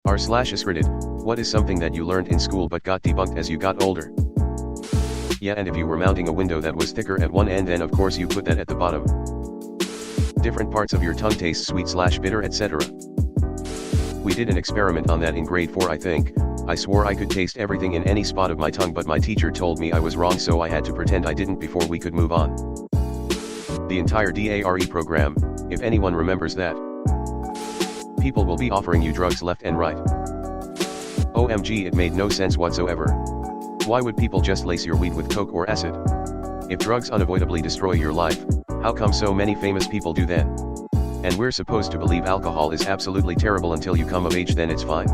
r/askreddit, what is something that you learned in school but got debunked as you got older? Yeah, and if you were mounting a window that was thicker at one end, then of course you put that at the bottom. Different parts of your tongue taste sweet/bitter, etc. We did an experiment on that in grade 4, I think. I swore I could taste everything in any spot of my tongue, but my teacher told me I was wrong, so I had to pretend I didn't before we could move on. The entire DARE program, if anyone remembers that. People will be offering you drugs left and right. OMG, it made no sense whatsoever. Why would people just lace your weed with coke or acid? If drugs unavoidably destroy your life, how come so many famous people do then? And we're supposed to believe alcohol is absolutely terrible until you come of age, then it's fine.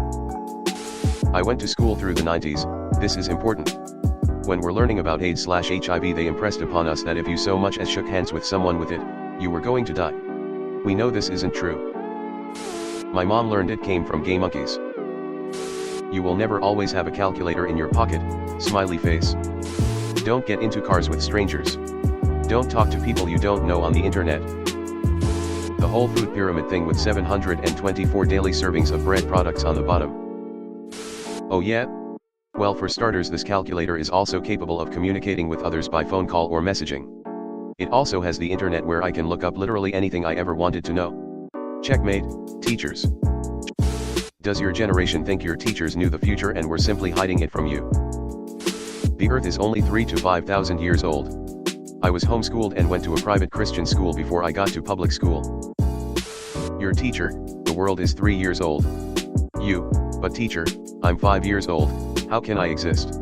I went to school through the 90s, this is important. When we're learning about AIDS/HIV, they impressed upon us that if you so much as shook hands with someone with it, you were going to die. We know this isn't true. My mom learned it came from gay monkeys. You will never always have a calculator in your pocket, smiley face. Don't get into cars with strangers. Don't talk to people you don't know on the internet. The whole food pyramid thing with 724 daily servings of bread products on the bottom. Oh yeah? Well, for starters, this calculator is also capable of communicating with others by phone call or messaging. It also has the internet where I can look up literally anything I ever wanted to know. Checkmate, teachers. Does your generation think your teachers knew the future and were simply hiding it from you? The earth is only 3,000 to 5,000 years old. I was homeschooled and went to a private Christian school before I got to public school. Your teacher, the world is 3 years old. But teacher, I'm 5 years old, how can I exist?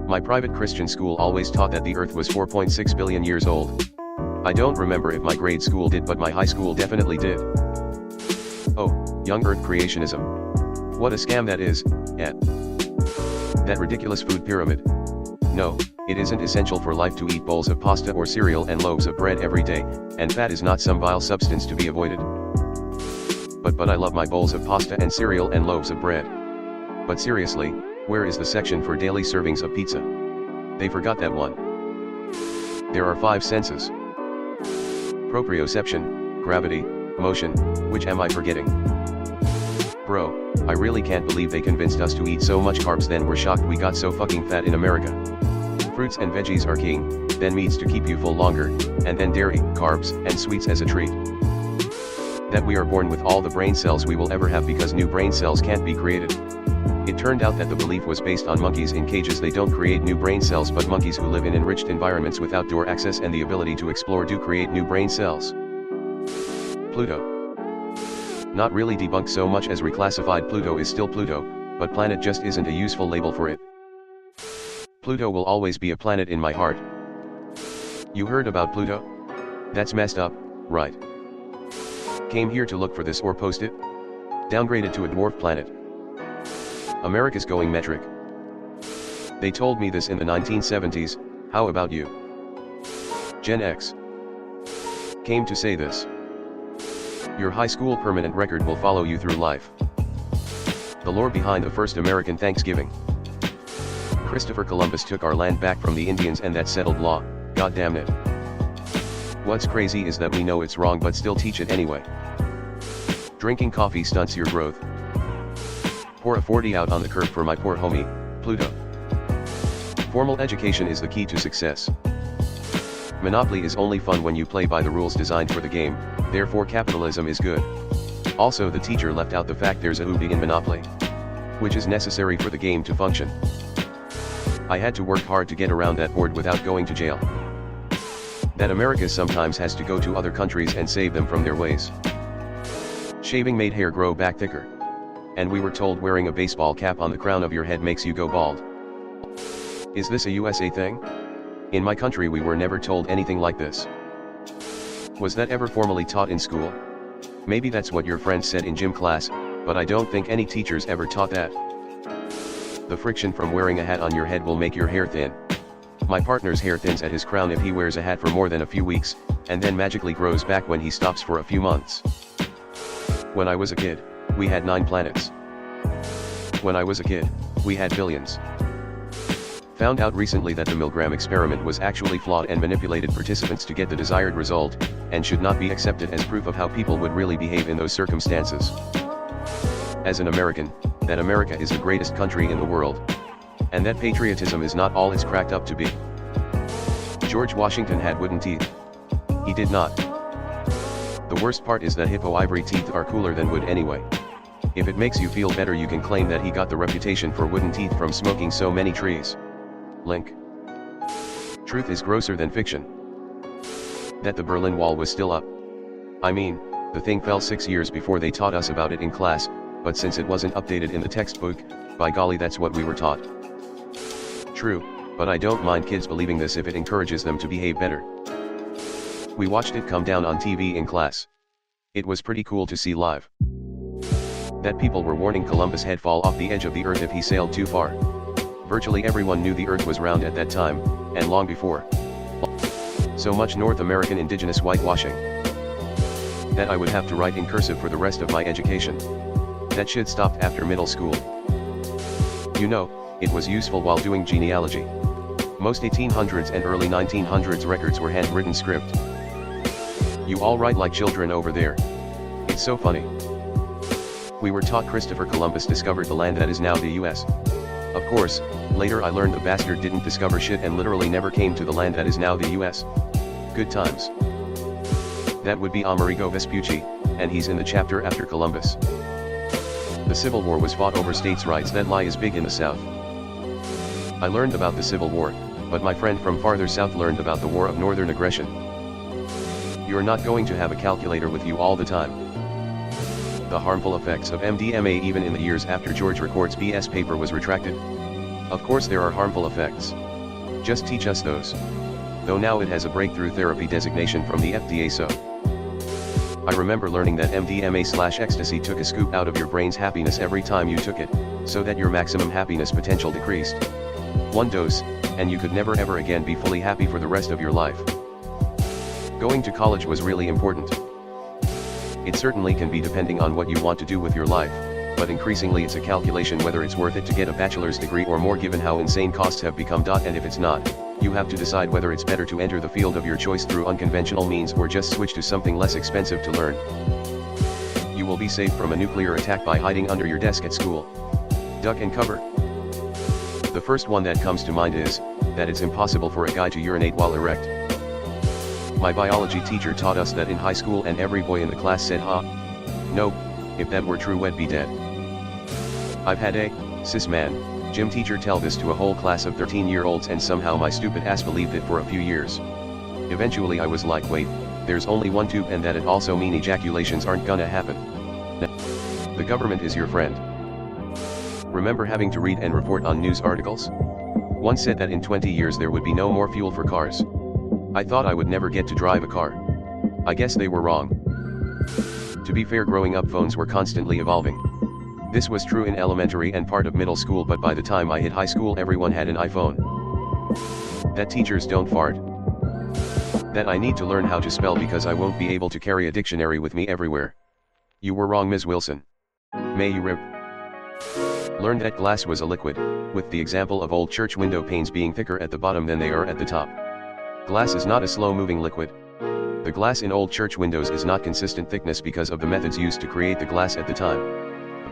My private Christian school always taught that the earth was 4.6 billion years old. I don't remember if my grade school did, but my high school definitely did. Oh, young earth creationism. What a scam that is, eh? That ridiculous food pyramid. No, it isn't essential for life to eat bowls of pasta or cereal and loaves of bread every day, and fat is not some vile substance to be avoided. But I love my bowls of pasta and cereal and loaves of bread. But seriously, where is the section for daily servings of pizza? They forgot that one. There are 5 senses. Proprioception, gravity, motion, which am I forgetting? Bro, I really can't believe they convinced us to eat so much carbs, then we're shocked we got so fucking fat in America. Fruits and veggies are king, then meats to keep you full longer, and then dairy, carbs, and sweets as a treat. That we are born with all the brain cells we will ever have because new brain cells can't be created. It turned out that the belief was based on monkeys in cages. They don't create new brain cells, but monkeys who live in enriched environments with outdoor access and the ability to explore do create new brain cells. Pluto. Not really debunked so much as reclassified. Pluto is still Pluto, but planet just isn't a useful label for it. Pluto will always be a planet in my heart. You heard about Pluto? That's messed up, right? Came here to look for this or post it? Downgraded to a dwarf planet. America's going metric. They told me this in the 1970s, how about you? Gen X. Came to say this. Your high school permanent record will follow you through life. The lore behind the first American Thanksgiving. Christopher Columbus took our land back from the Indians, and that settled law, god damn it. What's crazy is that we know it's wrong but still teach it anyway. Drinking coffee stunts your growth. Pour a 40 out on the curb for my poor homie, Pluto. Formal education is the key to success. Monopoly is only fun when you play by the rules designed for the game, therefore capitalism is good. Also, the teacher left out the fact there's a ubi in Monopoly, which is necessary for the game to function. I had to work hard to get around that board without going to jail. That America sometimes has to go to other countries and save them from their ways. Shaving made hair grow back thicker. And we were told wearing a baseball cap on the crown of your head makes you go bald. Is this a USA thing? In my country we were never told anything like this. Was that ever formally taught in school? Maybe that's what your friends said in gym class, but I don't think any teachers ever taught that. The friction from wearing a hat on your head will make your hair thin. My partner's hair thins at his crown if he wears a hat for more than a few weeks, and then magically grows back when he stops for a few months. When I was a kid, we had 9 planets. When I was a kid, we had billions. Found out recently that the Milgram experiment was actually flawed and manipulated participants to get the desired result, and should not be accepted as proof of how people would really behave in those circumstances. as an American, that America is the greatest country in the world. And that patriotism is not all it's cracked up to be. George Washington had wooden teeth. He did not. The worst part is that hippo ivory teeth are cooler than wood anyway. If it makes you feel better, you can claim that he got the reputation for wooden teeth from smoking so many trees. Link. Truth is grosser than fiction. That the Berlin Wall was still up. I mean, the thing fell 6 years before they taught us about it in class, but since it wasn't updated in the textbook, by golly, that's what we were taught. True, but I don't mind kids believing this if it encourages them to behave better. We watched it come down on TV in class. It was pretty cool to see live. That people were warning Columbus he'd fall off the edge of the earth if he sailed too far. Virtually everyone knew the earth was round at that time, and long before. So much North American indigenous whitewashing that I would have to write in cursive for the rest of my education. That shit stopped after middle school. You know, it was useful while doing genealogy. Most 1800s and early 1900s records were handwritten script. You all write like children over there. It's so funny. We were taught Christopher Columbus discovered the land that is now the US. Of course, later I learned the bastard didn't discover shit and literally never came to the land that is now the US. Good times. That would be Amerigo Vespucci, and he's in the chapter after Columbus. The Civil War was fought over states' rights that lie as big in the South. I learned about the Civil War, but my friend from farther south learned about the War of Northern Aggression. You're not going to have a calculator with you all the time. The harmful effects of MDMA even in the years after George Record's BS paper was retracted. Of course there are harmful effects. Just teach us those. Though now it has a breakthrough therapy designation from the FDA, so. I remember learning that MDMA/ecstasy took a scoop out of your brain's happiness every time you took it, so that your maximum happiness potential decreased. One dose, and you could never ever again be fully happy for the rest of your life. Going to college was really important. It certainly can be depending on what you want to do with your life, but increasingly it's a calculation whether it's worth it to get a bachelor's degree or more given how insane costs have become. And if it's not, you have to decide whether it's better to enter the field of your choice through unconventional means or just switch to something less expensive to learn. You will be safe from a nuclear attack by hiding under your desk at school. Duck and cover. The first one that comes to mind is that it's impossible for a guy to urinate while erect. My biology teacher taught us that in high school, and every boy in the class said, "Ha. Nope, if that were true, we'd be dead." I've had a cis man gym teacher tell this to a whole class of 13-year-olds, and somehow my stupid ass believed it for a few years. Eventually I was like, wait, there's only one tube, and that'd also mean ejaculations aren't gonna happen. The government is your friend. Remember having to read and report on news articles? One said that in 20 years there would be no more fuel for cars. I thought I would never get to drive a car. I guess they were wrong. To be fair, growing up phones were constantly evolving. This was true in elementary and part of middle school, but by the time I hit high school everyone had an iPhone. That teachers don't fart. That I need to learn how to spell because I won't be able to carry a dictionary with me everywhere. You were wrong, Ms. Wilson. May you rip. Learned that glass was a liquid, with the example of old church window panes being thicker at the bottom than they are at the top. Glass is not a slow-moving liquid. The glass in old church windows is not consistent thickness because of the methods used to create the glass at the time.